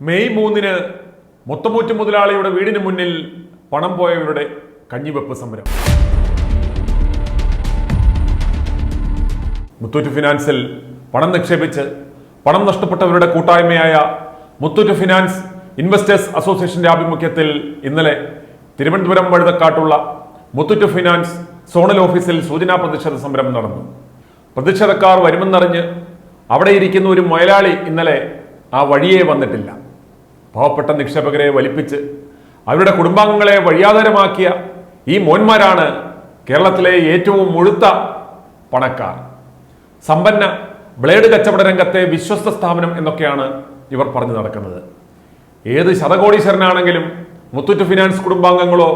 May 3 മുത്തമൂറ്റ് മുതലാളിയുടെ വീടിന് മുന്നിൽ പണം പോയവരുടെ കഞ്ഞിവെപ്പ് സമരം. മുത്തൂറ്റ് ഫിനാൻസിൽ പണം നിക്ഷേപിച്ച് പണം നഷ്ടപ്പെട്ടവരുടെ കൂട്ടായ്മയായ മുത്തൂറ്റ് ഫിനാൻസ് ഇൻവെസ്റ്റേഴ്സ് അസോസിയേഷന്റെ ആഭിമുഖ്യത്തിൽ ഇന്നലെ തിരുവനന്തപുരം വഴുതക്കാട്ടുള്ള മുത്തൂറ്റ് ഫിനാൻസ് സോണൽ ഓഫീസിൽ സൂചനാ പ്രതിഷേധ സമരം നടന്നു. പ്രതിഷേധക്കാർ വരുമെന്നറിഞ്ഞ് അവിടെ ഇരിക്കുന്ന ഒരു മുതലാളി ഇന്നലെ ആ വഴിയേ വന്നിട്ടില്ല. പാവപ്പെട്ട നിക്ഷേപകരെ വലിപ്പിച്ച് അവരുടെ കുടുംബാംഗങ്ങളെ വഴിയാധാരമാക്കിയ ഈ മോന്മാരാണ് കേരളത്തിലെ ഏറ്റവും മുഴുത്ത പണക്കാർ. സമ്പന്ന ബ്ലേഡ് കച്ചവട രംഗത്തെ വിശ്വസ്ത സ്ഥാപനം എന്നൊക്കെയാണ് ഇവർ പറഞ്ഞു നടക്കുന്നത്. ഏത് ശതകോടീശ്വരനാണെങ്കിലും മുത്തൂറ്റ് ഫിനാൻസ് കുടുംബാംഗങ്ങളോ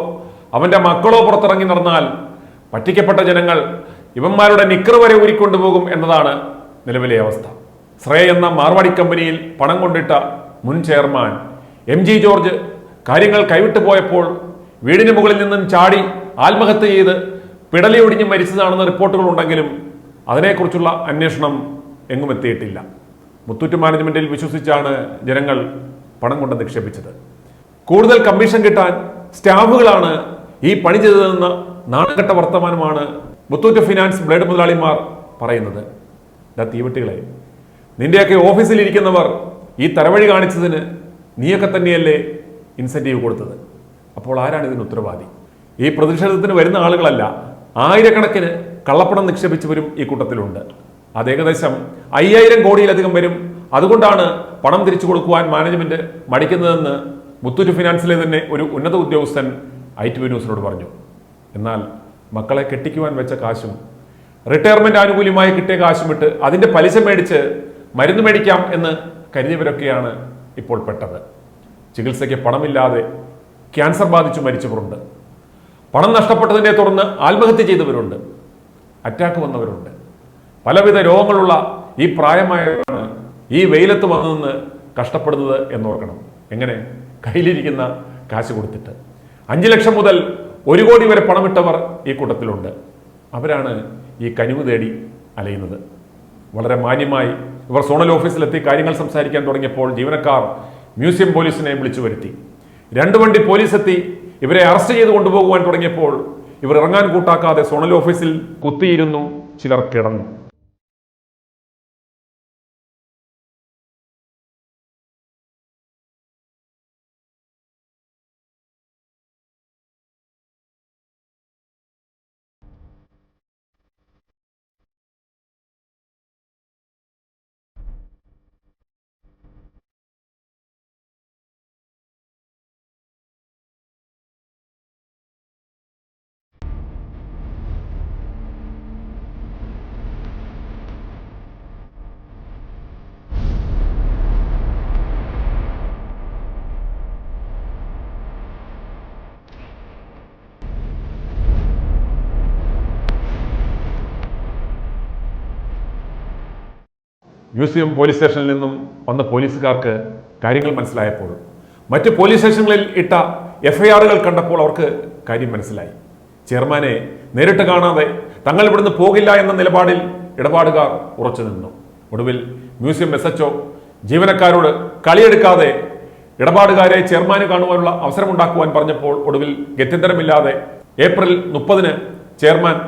അവന്റെ മക്കളോ പുറത്തിറങ്ങി നടന്നാൽ പറ്റിക്കപ്പെട്ട ജനങ്ങൾ ഇവന്മാരുടെ നിക്കർ വരെ ഊരിക്കൊണ്ടുപോകും എന്നതാണ് നിലവിലെ അവസ്ഥ. ശ്രേയ എന്ന മാർവാടി കമ്പനിയിൽ പണം കൊണ്ടിട്ട മുൻ ചെയർമാൻ MG ജോർജ് കാര്യങ്ങൾ കൈവിട്ടു പോയപ്പോൾ വീടിന് മുകളിൽ നിന്നും ചാടി ആത്മഹത്യ ചെയ്ത് പിടലി ഒടിഞ്ഞ് മരിച്ചതാണെന്ന് റിപ്പോർട്ടുകൾ ഉണ്ടെങ്കിലും അതിനെക്കുറിച്ചുള്ള അന്വേഷണം എങ്ങും എത്തിയിട്ടില്ല. മുത്തൂറ്റ് മാനേജ്മെന്റിൽ വിശ്വസിച്ചാണ് ജനങ്ങൾ പണം കൊണ്ട് നിക്ഷേപിച്ചത്. കൂടുതൽ കമ്മീഷൻ കിട്ടാൻ സ്റ്റാഫുകളാണ് ഈ പണി ചെയ്തതെന്ന നാണംകെട്ട വർത്തമാനമാണ് മുത്തൂറ്റ് ഫിനാൻസ് ബ്ലേഡ് മുതലാളിമാർ പറയുന്നത്. തീവട്ടികളെ, നിന്റെയൊക്കെ ഓഫീസിലിരിക്കുന്നവർ ഈ തരവഴി കാണിച്ചതിന് നീയൊക്കെ തന്നെയല്ലേ ഇൻസെന്റീവ് കൊടുത്തത്? അപ്പോൾ ആരാണ് ഇതിന് ഉത്തരവാദി? ഈ പ്രതിഷേധത്തിന് വരുന്ന ആളുകളല്ല, ആയിരക്കണക്കിന് കള്ളപ്പണം നിക്ഷേപിച്ചവരും ഈ കൂട്ടത്തിലുണ്ട്. അത് ഏകദേശം 5000 കോടിയിലധികം വരും. അതുകൊണ്ടാണ് പണം തിരിച്ചു കൊടുക്കുവാൻ മാനേജ്മെന്റ് മടിക്കുന്നതെന്ന് മുത്തൂറ്റ് ഫിനാൻസിലെ തന്നെ ഒരു ഉന്നത ഉദ്യോഗസ്ഥൻ ITV ന്യൂസിനോട് പറഞ്ഞു. എന്നാൽ മക്കളെ കെട്ടിക്കുവാൻ വെച്ച കാശും റിട്ടയർമെന്റ് ആനുകൂല്യമായി കിട്ടിയ കാശും വിട്ട് അതിന്റെ പലിശ മേടിച്ച് മരുന്ന് മേടിക്കാം എന്ന് കരുതിയവരൊക്കെയാണ് ഇപ്പോൾ പെട്ടത്. ചികിത്സയ്ക്ക് പണമില്ലാതെ ക്യാൻസർ ബാധിച്ചു മരിച്ചവരുണ്ട്. പണം നഷ്ടപ്പെട്ടതിനെ തുടർന്ന് ആത്മഹത്യ ചെയ്തവരുണ്ട്. അറ്റാക്ക് വന്നവരുണ്ട്. പലവിധ രോഗങ്ങളുള്ള ഈ പ്രായമായവരാണ് ഈ വെയിലത്ത് വന്നു കഷ്ടപ്പെടുന്നത് എന്നോർക്കണം. എങ്ങനെ? കയ്യിലിരിക്കുന്ന കാശ് കൊടുത്തിട്ട് 5 ലക്ഷം മുതൽ 1 കോടി വരെ പണമിട്ടവർ ഈ കൂട്ടത്തിലുണ്ട്. അവരാണ് ഈ കനിവ് തേടി അലയുന്നത്. വളരെ മാന്യമായി ഇവർ സോണൽ ഓഫീസിലെത്തി കാര്യങ്ങൾ സംസാരിക്കാൻ തുടങ്ങിയപ്പോൾ ജീവനക്കാർ മ്യൂസിയം പോലീസിനെ വിളിച്ചു വരുത്തി. 2 വണ്ടി പോലീസ് എത്തി ഇവരെ അറസ്റ്റ് ചെയ്ത് കൊണ്ടുപോകുവാൻ തുടങ്ങിയപ്പോൾ ഇവർ ഇറങ്ങാൻ കൂട്ടാക്കാതെ സോണൽ ഓഫീസിൽ കുത്തിയിരുന്നു. ചിലർ കിടന്നു. മ്യൂസിയം പോലീസ് സ്റ്റേഷനിൽ നിന്നും വന്ന പോലീസുകാർക്ക് കാര്യങ്ങൾ മനസ്സിലായപ്പോൾ, മറ്റ് പോലീസ് സ്റ്റേഷനുകളിൽ ഇട്ട FIRകൾ കണ്ടപ്പോൾ അവർക്ക് കാര്യം മനസ്സിലായി. ചെയർമാനെ നേരിട്ട് കാണാതെ തങ്ങൾ ഇവിടുന്ന് പോകില്ല എന്ന നിലപാടിൽ ഇടപാടുകാർ ഉറച്ചു നിന്നു. ഒടുവിൽ മ്യൂസിയം SHO ജീവനക്കാരോട് കളിയെടുക്കാതെ ഇടപാടുകാരെ ചെയർമാന് കാണുവാനുള്ള അവസരമുണ്ടാക്കുവാൻ പറഞ്ഞപ്പോൾ ഒടുവിൽ ഗത്യന്തരമില്ലാതെ ഏപ്രിൽ 30 ചെയർമാൻ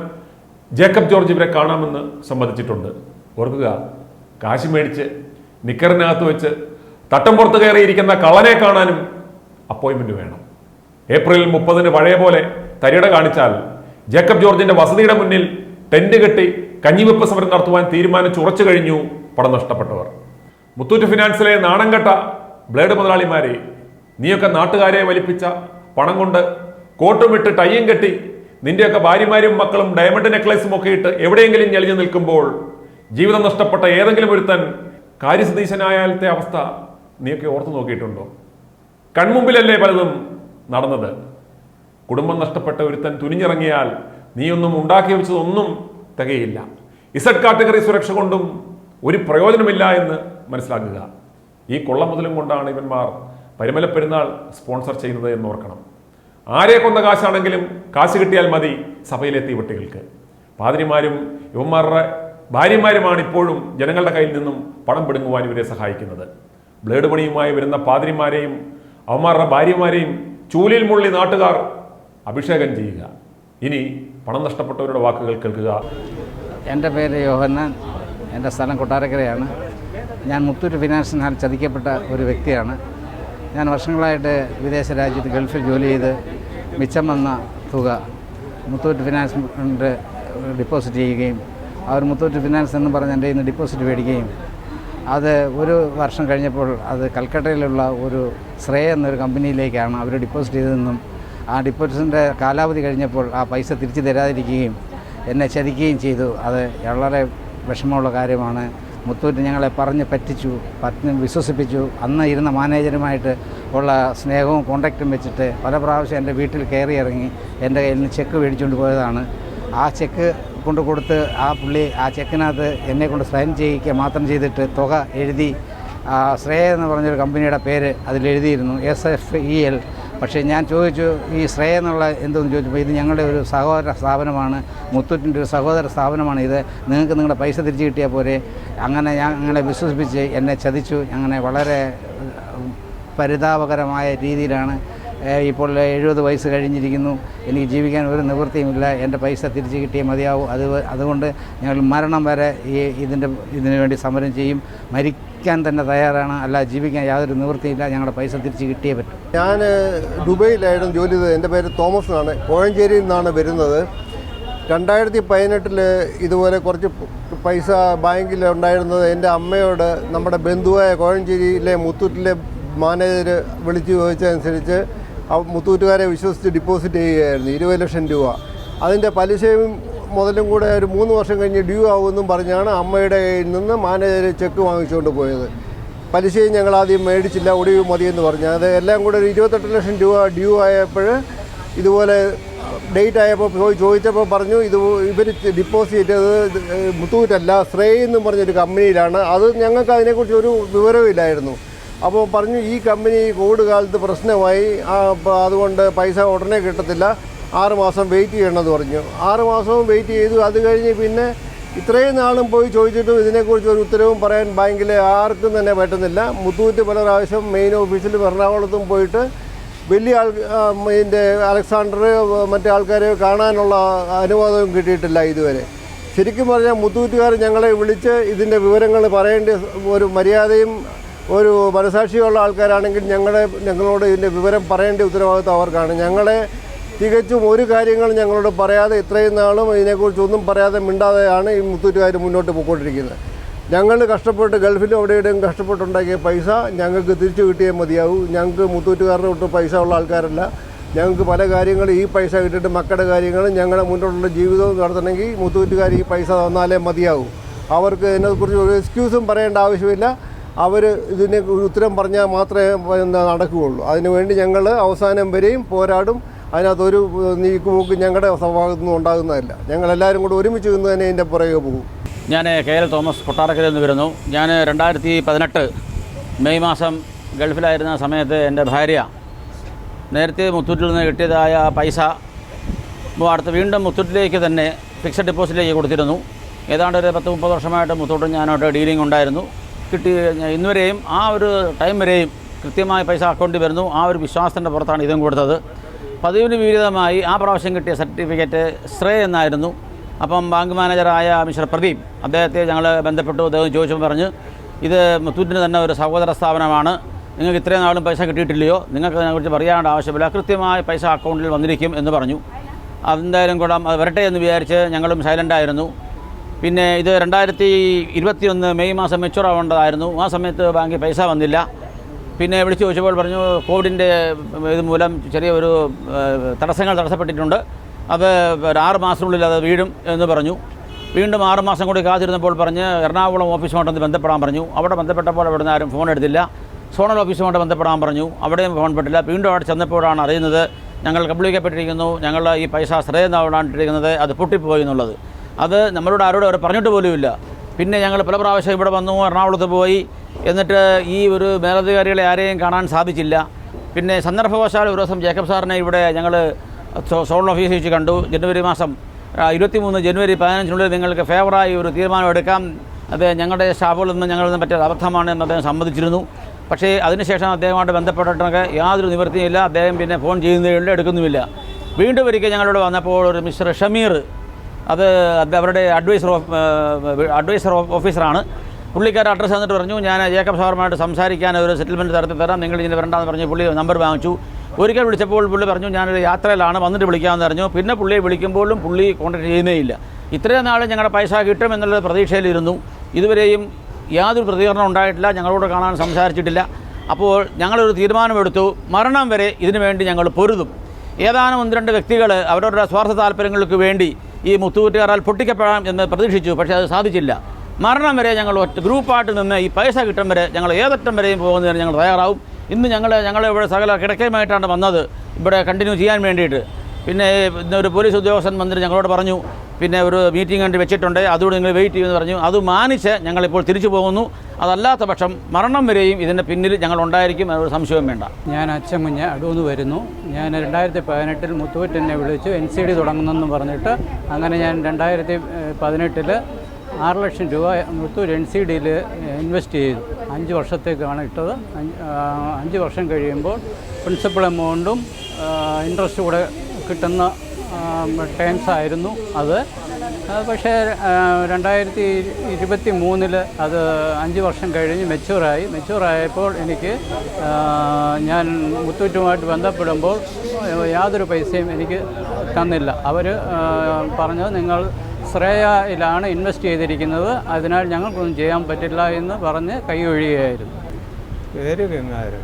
ജേക്കബ് ജോർജ് ഇവരെ കാണാമെന്ന് സമ്മതിച്ചിട്ടുണ്ട്. ഓർക്കുക, കാശ് മേടിച്ച് നിക്കറിനകത്ത് വെച്ച് തട്ടം പുറത്ത് കയറിയിരിക്കുന്ന കള്ളനെ കാണാനും അപ്പോയിന്റ്മെന്റ് വേണം. ഏപ്രിൽ 30 പഴയ പോലെ തരിയട കാണിച്ചാൽ ജേക്കബ് ജോർജിന്റെ വസതിയുടെ മുന്നിൽ ടെന്റ് കെട്ടി കഞ്ഞിവെപ്പ് സമരം നടത്തുവാൻ തീരുമാനിച്ച് ഉറച്ചു കഴിഞ്ഞു പണം നഷ്ടപ്പെട്ടവർ. മുത്തൂറ്റ് ഫിനാൻസിലെ നാണംകെട്ട ബ്ലേഡ് മുതലാളിമാരെ, നീയൊക്കെ നാട്ടുകാരെ വലിപ്പിച്ച പണം കൊണ്ട് കോട്ടുമിട്ട് ടൈയും കെട്ടി നിന്റെയൊക്കെ ഭാര്യമാരും മക്കളും ഡയമണ്ട് നെക്ലേസും ഒക്കെ ഇട്ട് എവിടെയെങ്കിലും ഞെളിഞ്ഞു നിൽക്കുമ്പോൾ ജീവിതം നഷ്ടപ്പെട്ട ഏതെങ്കിലും ഒരുത്തൻ കാര്യസതീശനായാലത്തെ അവസ്ഥ നീയൊക്കെ ഓർത്തു നോക്കിയിട്ടുണ്ടോ? കൺമുമ്പിലല്ലേ പലതും നടന്നത്. കുടുംബം നഷ്ടപ്പെട്ട ഒരുത്തൻ തുനിഞ്ഞിറങ്ങിയാൽ നീയൊന്നും ഉണ്ടാക്കി വെച്ചതൊന്നും തികയില്ല. Z കാറ്റഗറി സുരക്ഷ കൊണ്ടും ഒരു പ്രയോജനമില്ല എന്ന് മനസ്സിലാക്കുക. ഈ കൊള്ള മുതലും കൊണ്ടാണ് ഇവന്മാർ പരിമല പെരുന്നാൾ സ്പോൺസർ ചെയ്യുന്നത് എന്നോർക്കണം. ആരെ കൊന്ന കാശാണെങ്കിലും കാശ് കിട്ടിയാൽ മതി സഭയിലെ തീവട്ടികൾക്ക്. പാതിരിമാരും ഇവന്മാരുടെ ഭാര്യമാരുമാണ് ഇപ്പോഴും ജനങ്ങളുടെ കയ്യിൽ നിന്നും പണം പിടുങ്ങുവാൻ ഇവരെ സഹായിക്കുന്നത്. ബ്ലേഡ് പണിയുമായി വരുന്ന പാതിരിമാരെയും അവന്മാരുടെ ഭാര്യമാരെയും ചൂലിൽ മുള്ളി നാട്ടുകാർ അഭിഷേകം ചെയ്യുക. ഇനി പണം നഷ്ടപ്പെട്ടവരുടെ വാക്കുകൾ കേൾക്കുക. എൻ്റെ പേര് യോഹന്നാൻ, എൻ്റെ സ്ഥലം കൊട്ടാരക്കരയാണ്. ഞാൻ മുത്തൂറ്റ് ഫിനാൻസിനാൽ ചതിക്കപ്പെട്ട ഒരു വ്യക്തിയാണ്. ഞാൻ വർഷങ്ങളായിട്ട് വിദേശ രാജ്യത്ത് ഗൾഫിൽ ജോലി ചെയ്ത് മിച്ചം വന്ന തുക മുത്തൂറ്റ് ഫിനാൻസ് കൊണ്ട് ഡിപ്പോസിറ്റ് ചെയ്യുകയും അവർ മുത്തൂറ്റ് ഫിനാൻസ് എന്ന് പറഞ്ഞ് എൻ്റെ കയ്യിൽ നിന്ന് ഡിപ്പോസിറ്റ് മേടിക്കുകയും അത് ഒരു വർഷം കഴിഞ്ഞപ്പോൾ അത് കൽക്കട്ടയിലുള്ള ഒരു ശ്രേയ എന്നൊരു കമ്പനിയിലേക്കാണ് അവർ ഡിപ്പോസിറ്റ് ചെയ്തതെന്നും ആ ഡിപ്പോസിറ്റിൻ്റെ കാലാവധി കഴിഞ്ഞപ്പോൾ ആ പൈസ തിരിച്ചു തരാതിരിക്കുകയും എന്നെ ചതിക്കുകയും ചെയ്തു. അത് വളരെ വിഷമമുള്ള കാര്യമാണ്. മുത്തൂറ്റ് ഞങ്ങളെ പറഞ്ഞ് പറ്റിച്ചു, വിശ്വസിപ്പിച്ചു. അന്ന് ഇരുന്ന മാനേജരുമായിട്ട് ഉള്ള സ്നേഹവും കോണ്ടാക്റ്റും വെച്ചിട്ട് പല പ്രാവശ്യം എൻ്റെ വീട്ടിൽ കയറി ഇറങ്ങി എൻ്റെ കയ്യിൽ നിന്ന് ചെക്ക് മേടിച്ചുകൊണ്ട് പോയതാണ്. ആ ചെക്ക് കൊണ്ട് കൊടുത്ത് ആ പുള്ളി ആ ചെക്കിനകത്ത് എന്നെ കൊണ്ട് സൈൻ ചെയ്യിക്കുക മാത്രം ചെയ്തിട്ട് തുക എഴുതി ശ്രേയ എന്ന് പറഞ്ഞൊരു കമ്പനിയുടെ പേര് അതിലെഴുതിയിരുന്നു, SFEL. പക്ഷേ ഞാൻ ചോദിച്ചു, ഈ ശ്രേയ എന്നുള്ള എന്തെന്ന് ചോദിച്ചപ്പോൾ ഇത് ഞങ്ങളുടെ ഒരു സഹോദര സ്ഥാപനമാണ്, മുത്തൂറ്റിൻ്റെ ഒരു സഹോദര സ്ഥാപനമാണ് ഇത്, നിങ്ങൾക്ക് നിങ്ങളുടെ പൈസ തിരിച്ചു കിട്ടിയാൽ പോരെ. അങ്ങനെ ഞങ്ങളെ വിശ്വസിപ്പിച്ച് എന്നെ ചതിച്ചു. അങ്ങനെ വളരെ പരിതാപകരമായ രീതിയിലാണ്. ഇപ്പോൾ 70 വയസ്സ് കഴിഞ്ഞിരിക്കുന്നു. എനിക്ക് ജീവിക്കാൻ ഒരു നിവൃത്തിയുമില്ല. എൻ്റെ പൈസ തിരിച്ചു കിട്ടിയേ മതിയാവും. അതുകൊണ്ട് ഞങ്ങൾ മരണം വരെ ഇതിനു വേണ്ടി സമരം ചെയ്യും. മരിക്കാൻ തന്നെ തയ്യാറാണ്. അല്ല, ജീവിക്കാൻ യാതൊരു നിവൃത്തിയില്ല. ഞങ്ങളുടെ പൈസ തിരിച്ച് കിട്ടിയേ പറ്റും. ഞാൻ ദുബൈയിലായിരുന്നു ജോലി ചെയ്തത്. എൻ്റെ പേര് തോമസ് എന്നാണ്. കോഴഞ്ചേരിയിൽ നിന്നാണ് വരുന്നത്. 2018 ഇതുപോലെ കുറച്ച് പൈസ ബാങ്കിൽ ഉണ്ടായിരുന്നത് എൻ്റെ അമ്മയോട് നമ്മുടെ ബന്ധുവായ കോഴഞ്ചേരിയിലെ മുത്തൂറ്റിലെ മാനേജർ വിളിച്ച് ചോദിച്ചതനുസരിച്ച് മുത്തൂറ്റുകാരെ വിശ്വസിച്ച് ഡിപ്പോസിറ്റ് ചെയ്യുകയായിരുന്നു 20 ലക്ഷം രൂപ. അതിൻ്റെ പലിശയും മുതലും കൂടെ ഒരു 3 വർഷം കഴിഞ്ഞ് ഡ്യൂ ആവുമെന്നും പറഞ്ഞാണ് അമ്മയുടെ കയ്യിൽ നിന്ന് മാനേജർ ചെക്ക് വാങ്ങിച്ചുകൊണ്ട് പോയത്. പലിശയും ഞങ്ങൾ ആദ്യം മേടിച്ചില്ല, ഒടിവ് മതിയെന്ന് പറഞ്ഞു. അത് എല്ലാം കൂടെ ഒരു 28 ലക്ഷം രൂപ ഡ്യൂ ആയപ്പോൾ ഇതുപോലെ ഡേറ്റ് ആയപ്പോൾ ചോദിച്ചപ്പോൾ പറഞ്ഞു ഇവർ ഡിപ്പോസിറ്റ് ചെയ്തത് മുത്തൂറ്റല്ല, ശ്രേയ എന്നും പറഞ്ഞൊരു കമ്പനിയിലാണ്. അത് ഞങ്ങൾക്ക് അതിനെക്കുറിച്ച് ഒരു വിവരമില്ലായിരുന്നു. അപ്പോൾ പറഞ്ഞു ഈ കമ്പനി കോവിഡ് കാലത്ത് പ്രശ്നമായി, അതുകൊണ്ട് പൈസ ഉടനെ കിട്ടത്തില്ല, 6 മാസം വെയിറ്റ് ചെയ്യണമെന്ന് പറഞ്ഞു. 6 മാസവും വെയിറ്റ് ചെയ്തു. അത് കഴിഞ്ഞ് പിന്നെ ഇത്രയും നാളും പോയി ചോദിച്ചിട്ടും ഇതിനെക്കുറിച്ച് ഒരു ഉത്തരവും പറയാൻ ബാങ്കിൽ ആർക്കും തന്നെ പറ്റുന്നില്ല. മുത്തൂറ്റ് പല പ്രാവശ്യം മെയിൻ ഓഫീസിലും എറണാകുളത്തും പോയിട്ട് വലിയ ഇതിൻ്റെ അലക്സാണ്ടർ മറ്റേ ആൾക്കാരെ കാണാനുള്ള അനുവാദവും കിട്ടിയിട്ടില്ല ഇതുവരെ. ശരിക്കും പറഞ്ഞാൽ മുത്തൂറ്റുകാർ ഞങ്ങളെ വിളിച്ച് ഇതിൻ്റെ വിവരങ്ങൾ പറയേണ്ട ഒരു മര്യാദയും ഒരു മനസാക്ഷിയുള്ള ആൾക്കാരാണെങ്കിൽ ഞങ്ങളോട് ഇതിൻ്റെ വിവരം പറയേണ്ട ഉത്തരവാദിത്വം അവർക്കാണ്. ഞങ്ങളെ തികച്ചും ഒരു കാര്യങ്ങൾ ഞങ്ങളോട് പറയാതെ ഇത്രയും നാളും ഇതിനെക്കുറിച്ചൊന്നും പറയാതെ മിണ്ടാതെയാണ് ഈ മുത്തൂറ്റുകാർ മുന്നോട്ട് പോയിക്കൊണ്ടിരിക്കുന്നത്. ഞങ്ങൾ കഷ്ടപ്പെട്ട് ഗൾഫിലും അവിടെ ഇവിടെയും കഷ്ടപ്പെട്ടുണ്ടാക്കിയ പൈസ ഞങ്ങൾക്ക് തിരിച്ചു കിട്ടിയേ മതിയാവൂ. ഞങ്ങൾക്ക് മുത്തൂറ്റുകാരുടെ ഒട്ടും പൈസ ഉള്ള ആൾക്കാരല്ല. ഞങ്ങൾക്ക് പല കാര്യങ്ങളും ഈ പൈസ കിട്ടിയിട്ട് മക്കളുടെ കാര്യങ്ങളും ഞങ്ങളുടെ മുന്നോട്ടുള്ള ജീവിതവും നടത്തണമെങ്കിൽ മുത്തൂറ്റുകാർ ഈ പൈസ തന്നാലേ മതിയാവൂ. അവർക്ക് ഇതിനെക്കുറിച്ച് ഒരു എക്സ്ക്യൂസും പറയേണ്ട ആവശ്യമില്ല. അവർ ഇതിനെ ഉത്തരം പറഞ്ഞാൽ മാത്രമേ നടക്കുകയുള്ളൂ. അതിനുവേണ്ടി ഞങ്ങൾ അവസാനം വരെയും പോരാടും. അതിനകത്തൊരു നീക്കുപോക്ക് ഞങ്ങളുടെ ഭാഗത്തു നിന്നും ഉണ്ടാകുന്നതല്ല. ഞങ്ങളെല്ലാവരും കൂടെ ഒരുമിച്ച് നിന്ന് തന്നെ ഇതിൻ്റെ പുറകെ പോകും. ഞാൻ KL തോമസ് കൊട്ടാരക്കരയിൽ നിന്ന് വരുന്നു. ഞാൻ 2018 മെയ് മാസം ഗൾഫിലായിരുന്ന സമയത്ത് എൻ്റെ ഭാര്യ നേരത്തെ മുത്തൂറ്റിൽ നിന്ന് കിട്ടിയതായ പൈസ അടുത്ത് വീണ്ടും മുത്തൂറ്റിലേക്ക് തന്നെ ഫിക്സഡ് ഡെപ്പോസിറ്റിലേക്ക് കൊടുത്തിരുന്നു. ഏതാണ്ട് ഒരു 10-30 വർഷമായിട്ട് മുത്തൂട്ടും ഞാനായിട്ട് ഡീലിംഗ് ഉണ്ടായിരുന്നു. ഇന്നുവരെയും ആ ഒരു ടൈം വരെയും കൃത്യമായി പൈസ അക്കൗണ്ടിൽ വരുന്നു. ആ ഒരു വിശ്വാസത്തിൻ്റെ പുറത്താണ് ഇതും കൊടുത്തത്. പതിവിന് വിപരീതമായി ആ പ്രാവശ്യം കിട്ടിയ സർട്ടിഫിക്കറ്റ് ശ്രേയ എന്നായിരുന്നു. അപ്പം ബാങ്ക് മാനേജറായ മിസ്റ്റർ പ്രദീപ് അദ്ദേഹത്തെ ഞങ്ങൾ ബന്ധപ്പെട്ടു. അദ്ദേഹം ചോദിച്ചപ്പോൾ പറഞ്ഞ് ഇത് മുത്തൂറ്റിന് തന്നെ ഒരു സഹോദര സ്ഥാപനമാണ്, നിങ്ങൾക്ക് ഇത്രയും നാളും പൈസ കിട്ടിയിട്ടില്ലയോ, നിങ്ങൾക്ക് അതിനെക്കുറിച്ച് പറയാനുള്ള ആവശ്യമില്ല, കൃത്യമായി പൈസ അക്കൗണ്ടിൽ വന്നിരിക്കും എന്ന് പറഞ്ഞു. അതെന്തായാലും കൂടെ അത് വരട്ടെ എന്ന് വിചാരിച്ച് ഞങ്ങളും സൈലൻ്റായിരുന്നു. പിന്നെ ഇത് 2021 മെയ് മാസം മെച്യൂർ ആവേണ്ടതായിരുന്നു. ആ സമയത്ത് ബാങ്കിൽ പൈസ വന്നില്ല. പിന്നെ വിളിച്ച് ചോദിച്ചപ്പോൾ പറഞ്ഞു കോവിഡിൻ്റെ ഇത് മൂലം ചെറിയൊരു തടസ്സപ്പെട്ടിട്ടുണ്ട്, അത് 6 മാസത്തിനുള്ളിൽ അത് വീഴും എന്ന് പറഞ്ഞു. വീണ്ടും 6 മാസം കൂടി കാത്തിരുന്നപ്പോൾ പറഞ്ഞ് എറണാകുളം ഓഫീസുമായിട്ടൊന്ന് ബന്ധപ്പെടാൻ പറഞ്ഞു. അവിടെ ബന്ധപ്പെട്ടപ്പോൾ അവിടെ നിന്ന് ആരും ഫോൺ എടുത്തില്ല. സോണൽ ഓഫീസുമായിട്ട് ബന്ധപ്പെടാൻ പറഞ്ഞു, അവിടെയും ഫോൺ പെട്ടില്ല. വീണ്ടും അവിടെ ചെന്നപ്പോഴാണ് അറിയുന്നത് ഞങ്ങൾ കബളിക്കപ്പെട്ടിരിക്കുന്നു, ഞങ്ങൾ ഈ പൈസ ശ്രേയനായിട്ടിരിക്കുന്നത് അത് പൊട്ടിപ്പോയി എന്നുള്ളത്. അത് നമ്മളോട് ആരോടും അവർ പറഞ്ഞിട്ട് പോലുമില്ല. പിന്നെ ഞങ്ങൾ പല പ്രാവശ്യം ഇവിടെ വന്നു, എറണാകുളത്ത് പോയി, എന്നിട്ട് ഈ ഒരു മേലധികാരികളെ ആരെയും കാണാൻ സാധിച്ചില്ല. പിന്നെ സന്ദർഭവശാൽ ഒരു ദിവസം ജേക്കബ് സാറിനെ ഇവിടെ ഞങ്ങൾ സോണൽ ഓഫീസിൽ വെച്ച് കണ്ടു. ജനുവരി മാസം 23 ജനുവരി 15 നിങ്ങൾക്ക് ഫേവറായി ഒരു തീരുമാനം എടുക്കാം, അത് ഞങ്ങളുടെ സ്റ്റാഫുകളിൽ നിന്ന് ഞങ്ങളിൽ നിന്ന് പറ്റിയ അബദ്ധമാണ് എന്ന് അദ്ദേഹം സമ്മതിച്ചിരുന്നു. പക്ഷേ അതിനുശേഷം അദ്ദേഹമായിട്ട് ബന്ധപ്പെട്ടിട്ടൊക്കെ യാതൊരു നിവൃത്തിയില്ല. അദ്ദേഹം പിന്നെ ഫോൺ ചെയ്യുന്നതില്ല, എടുക്കുന്നുമില്ല. വീണ്ടും ഒരിക്കൽ ഞങ്ങളിവിടെ വന്നപ്പോൾ ഒരു മിസ്റ്റർ ഷമീർ, അത് അവരുടെ അഡ്വൈസർ ഓഫീസറാണ്. പുള്ളിക്കാർ അഡ്രസ്സ് തന്നിട്ട് പറഞ്ഞു, ഞാൻ ജേക്കബ് സാറുമായിട്ട് സംസാരിക്കാൻ ഒരു സെറ്റിൽമെൻറ്റ് നടത്തി തരാം, നിങ്ങൾ ഇതിന് വരണ്ടെന്ന് പറഞ്ഞ് പുള്ളി നമ്പർ വാങ്ങിച്ചു. ഒരിക്കൽ വിളിച്ചപ്പോൾ പുള്ളി പറഞ്ഞു ഞാനൊരു യാത്രയിലാണ്, വന്നിട്ട് വിളിക്കാമെന്ന് പറഞ്ഞു. പിന്നെ പുള്ളിയെ വിളിക്കുമ്പോഴും പുള്ളി കോൺടാക്ട് ചെയ്യുന്നേ ഇല്ല. ഇത്രയും നാൾ ഞങ്ങളുടെ പൈസ കിട്ടുമെന്നുള്ള പ്രതീക്ഷയിലിരുന്നു. ഇതുവരെയും യാതൊരു പ്രതികരണം ഉണ്ടായിട്ടില്ല, ഞങ്ങളോട് കാണാൻ സംസാരിച്ചിട്ടില്ല. അപ്പോൾ ഞങ്ങളൊരു തീരുമാനമെടുത്തു, മരണം വരെ ഇതിനു വേണ്ടി ഞങ്ങൾ പൊരുതും. ഏതാനും 1-2 വ്യക്തികൾ അവരുടെ സ്വാർത്ഥ താല്പര്യങ്ങൾക്ക് വേണ്ടി ഈ മുത്തൂറ്റുകാരാൽ പൊട്ടിക്കപ്പെടാം എന്ന് പ്രതീക്ഷിച്ചു. പക്ഷേ അത് സാധിച്ചില്ല. മരണം വരെ ഞങ്ങൾ ഒറ്റ ഗ്രൂപ്പായിട്ട് നിന്ന് ഈ പൈസ കിട്ടും വരെ ഞങ്ങൾ ഏതറ്റം വരെയും പോകുന്നതിന് ഞങ്ങൾ തയ്യാറാവും. ഇന്ന് ഞങ്ങൾ ഇവിടെ സകല കിടക്കയുമായിട്ടാണ് വന്നത്, ഇവിടെ കണ്ടിന്യൂ ചെയ്യാൻ വേണ്ടിയിട്ട്. പിന്നെ ഒരു പോലീസ് ഉദ്യോഗസ്ഥൻ വന്നിട്ട് ഞങ്ങളോട് പറഞ്ഞു, പിന്നെ ഒരു മീറ്റിംഗ് കണ്ട് വെച്ചിട്ടുണ്ട്, അതുകൊണ്ട് നിങ്ങൾ വെയിറ്റ് ചെയ്യുമെന്ന് പറഞ്ഞു. അത് മാനിച്ച് ഞങ്ങളിപ്പോൾ തിരിച്ചു പോകുന്നു. അതല്ലാത്ത പക്ഷം മരണം വരെയും ഇതിൻ്റെ പിന്നിൽ ഞങ്ങളുണ്ടായിരിക്കും, ഒരു സംശയവും വേണ്ട. ഞാൻ അച്ഛൻകുഞ്ഞ് അടൂന്ന് വരുന്നു. ഞാൻ 2018 മുത്തൂറ്റ് എന്നെ വിളിച്ചു NCD തുടങ്ങുന്നെന്ന് പറഞ്ഞിട്ട്. അങ്ങനെ ഞാൻ 2018 6 ലക്ഷം രൂപ മുത്തൂറ്റ് NCDയിൽ ഇൻവെസ്റ്റ് ചെയ്തു. 5 വർഷത്തേക്കാണ് ഇട്ടത്. 5 വർഷം കഴിയുമ്പോൾ പ്രിൻസിപ്പൽ എമൗണ്ടും ഇൻട്രസ്റ്റ് കൂടെ കിട്ടുന്ന ടേംസ് ആയിരുന്നു അത്. പക്ഷേ 2023 അത് 5 വർഷം കഴിഞ്ഞ് മെച്യൂറായപ്പോൾ എനിക്ക് ഞാൻ മുത്തൂറ്റുമായിട്ട് ബന്ധപ്പെടുമ്പോൾ യാതൊരു പൈസയും എനിക്ക് തന്നില്ല. അവർ പറഞ്ഞത് നിങ്ങൾ ശ്രേയയിലാണ് ഇൻവെസ്റ്റ് ചെയ്തിരിക്കുന്നത്, അതിനാൽ ഞങ്ങൾക്കൊന്നും ചെയ്യാൻ പറ്റില്ല എന്ന് പറഞ്ഞ് കൈ ഒഴിയുകയായിരുന്നു. പേര് ഗംഗാധരൻ.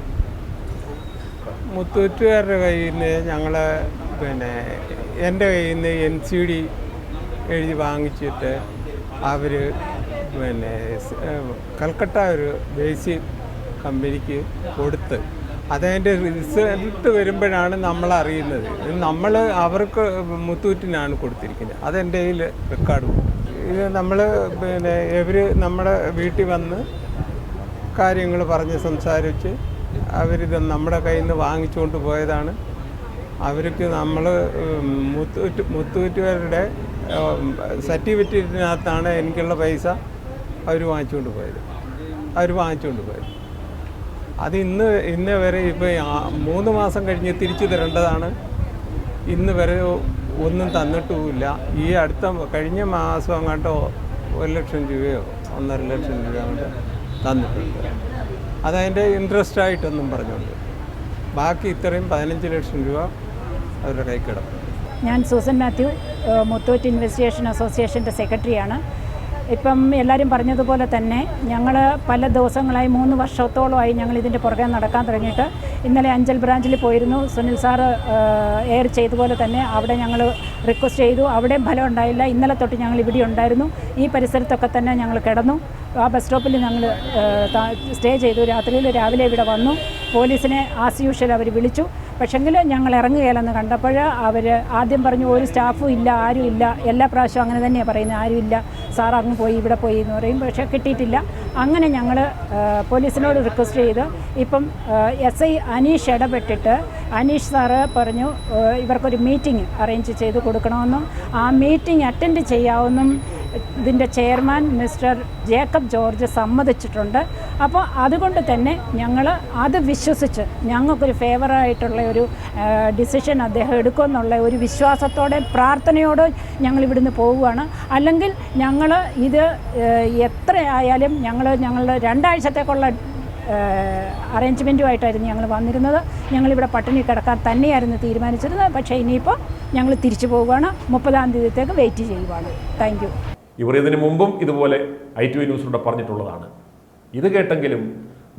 മുത്തൂറ്റുകാരുടെ കയ്യിൽ നിന്ന് ഞങ്ങൾ പിന്നെ എൻ്റെ കയ്യിൽ നിന്ന് NCD എഴുതി വാങ്ങിച്ചിട്ട് അവർ പിന്നെ കൽക്കട്ട ഒരു ബേസിക് കമ്പനിക്ക് കൊടുത്ത് അതതിൻ്റെ റിസൾട്ട് വരുമ്പോഴാണ് നമ്മളറിയുന്നത്. നമ്മൾ അവർക്ക് മുത്തൂറ്റിനാണ് കൊടുത്തിരിക്കുന്നത്. അതെൻ്റെ കയ്യിൽ റെക്കോർഡ്. ഇത് നമ്മൾ പിന്നെ ഇവർ നമ്മുടെ വീട്ടിൽ വന്ന് കാര്യങ്ങൾ പറഞ്ഞ് സംസാരിച്ച് അവരിത് നമ്മുടെ കയ്യിൽ നിന്ന് വാങ്ങിച്ചുകൊണ്ട് പോയതാണ്. അവർക്ക് നമ്മൾ മുത്തൂറ്റുകാരുടെ സർട്ടിഫിക്കറ്റിനകത്താണ് എനിക്കുള്ള പൈസ അവർ വാങ്ങിച്ചുകൊണ്ട് പോയത്. അത് ഇന്ന് വരെ ഇപ്പോൾ 3 മാസം കഴിഞ്ഞ് തിരിച്ചു തരേണ്ടതാണ്. ഇന്ന് വരെ ഒന്നും തന്നിട്ടുമില്ല. ഈ കഴിഞ്ഞ മാസം അങ്ങോട്ടോ 1 ലക്ഷം രൂപയോ 1.5 ലക്ഷം രൂപ അങ്ങോട്ട് തന്നിട്ടുണ്ട്. അതതിൻ്റെ ഇൻട്രസ്റ്റ് ആയിട്ടൊന്നും പറഞ്ഞുകൊണ്ട് ബാക്കി ഇത്രയും 15 ലക്ഷം രൂപ അവരുടെ കൈ കിടക്കും. ഞാൻ സൂസൻ മാത്യു, മുത്തൂറ്റ് ഇൻവെസ്റ്റിഗേഷൻ അസോസിയേഷൻ്റെ സെക്രട്ടറിയാണ്. ഇപ്പം എല്ലാവരും പറഞ്ഞതുപോലെ തന്നെ ഞങ്ങൾ പല ദിവസങ്ങളായി 3 വർഷത്തോളമായി ഞങ്ങൾ ഇതിൻ്റെ പുറകെ നടക്കാൻ തുടങ്ങിയിട്ട്. ഇന്നലെ അഞ്ചൽ ബ്രാഞ്ചിൽ പോയിരുന്നു. സുനിൽ സാറ് എയർ ചെയ്തതുപോലെ തന്നെ അവിടെ ഞങ്ങൾ റിക്വസ്റ്റ് ചെയ്തു, അവിടെയും ഫലം ഉണ്ടായില്ല. ഇന്നലെ തൊട്ട് ഞങ്ങൾ ഇവിടെ ഉണ്ടായിരുന്നു. ഈ പരിസരത്തൊക്കെ തന്നെ ഞങ്ങൾ കിടന്നു. ആ ബസ് സ്റ്റോപ്പിൽ ഞങ്ങൾ സ്റ്റേ ചെയ്തു. രാവിലെ ഇവിടെ വന്നു. പോലീസിനെ ആസ് യൂഷ്വൽ അവർ വിളിച്ചു. പക്ഷെങ്കിൽ ഞങ്ങൾ ഇറങ്ങുകയില്ലെന്ന് കണ്ടപ്പോൾ അവർ ആദ്യം പറഞ്ഞു ഒരു സ്റ്റാഫും ഇല്ല, ആരും ഇല്ല. എല്ലാ പ്രാവശ്യവും അങ്ങനെ തന്നെയാണ് പറയുന്നത്, ആരുമില്ല സാർ അങ്ങ് പോയി ഇവിടെ പോയി എന്ന് പറയും. പക്ഷേ കിട്ടിയിട്ടില്ല. അങ്ങനെ ഞങ്ങൾ പോലീസിനോട് റിക്വസ്റ്റ് ചെയ്ത് ഇപ്പം SI അനീഷ് ഇടപെട്ടിട്ട് അനീഷ് സാറ് പറഞ്ഞു ഇവർക്കൊരു മീറ്റിംഗ് അറേഞ്ച് ചെയ്ത് കൊടുക്കണമെന്നും ആ മീറ്റിംഗ് അറ്റൻഡ് ചെയ്യാമെന്നും ഇതിൻ്റെ ചെയർമാൻ മിസ്റ്റർ ജേക്കബ് ജോർജ് സമ്മതിച്ചിട്ടുണ്ട്. അപ്പോൾ അതുകൊണ്ട് തന്നെ ഞങ്ങൾ അത് വിശ്വസിച്ച് ഞങ്ങൾക്കൊരു ഫേവറായിട്ടുള്ള ഒരു ഡിസിഷൻ അദ്ദേഹം എടുക്കുമെന്നുള്ള ഒരു വിശ്വാസത്തോടെ പ്രാർത്ഥനയോടെ ഞങ്ങൾ ഇവിടുന്ന് പോവുകയാണ്. അല്ലെങ്കിൽ ഞങ്ങൾ ഇത് എത്രയായാലും ഞങ്ങളുടെ 2 ആഴ്ചത്തേക്കുള്ള അറേഞ്ച്മെൻറ്റുമായിട്ടായിരുന്നു ഞങ്ങൾ വന്നിരുന്നത്. ഞങ്ങളിവിടെ പട്ടിണി കിടക്കാൻ തന്നെയായിരുന്നു തീരുമാനിച്ചിരുന്നത്. പക്ഷേ ഇനിയിപ്പോൾ ഞങ്ങൾ തിരിച്ചു പോവുകയാണ്. 30-ാം തീയതിത്തേക്ക് വെയിറ്റ് ചെയ്യുവാണ്. Thank you. ഇവർ ഇതിനു മുമ്പും ഇതുപോലെ ITV ന്യൂസിലൂടെ പറഞ്ഞിട്ടുള്ളതാണ്. ഇത് കേട്ടെങ്കിലും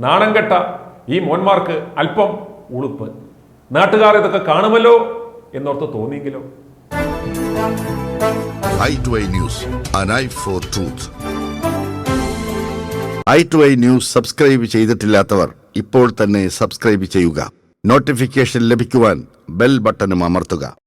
നാണം കെട്ട ഈ മോന്മാർക്ക് അല്പം ഉളുപ്പ്. നാട്ടുകാർ ഇതൊക്കെ കാണുമല്ലോ എന്നോർത്ത് തോന്നിയെങ്കിലോ. i2i News, an eye for truth. i2i News subscribe ചെയ്തിട്ടില്ലാത്തവർ ഇപ്പോൾ തന്നെ സബ്സ്ക്രൈബ് ചെയ്യുക. നോട്ടിഫിക്കേഷൻ ലഭിക്കുവാൻ ബെൽ ബട്ടണും അമർത്തുക.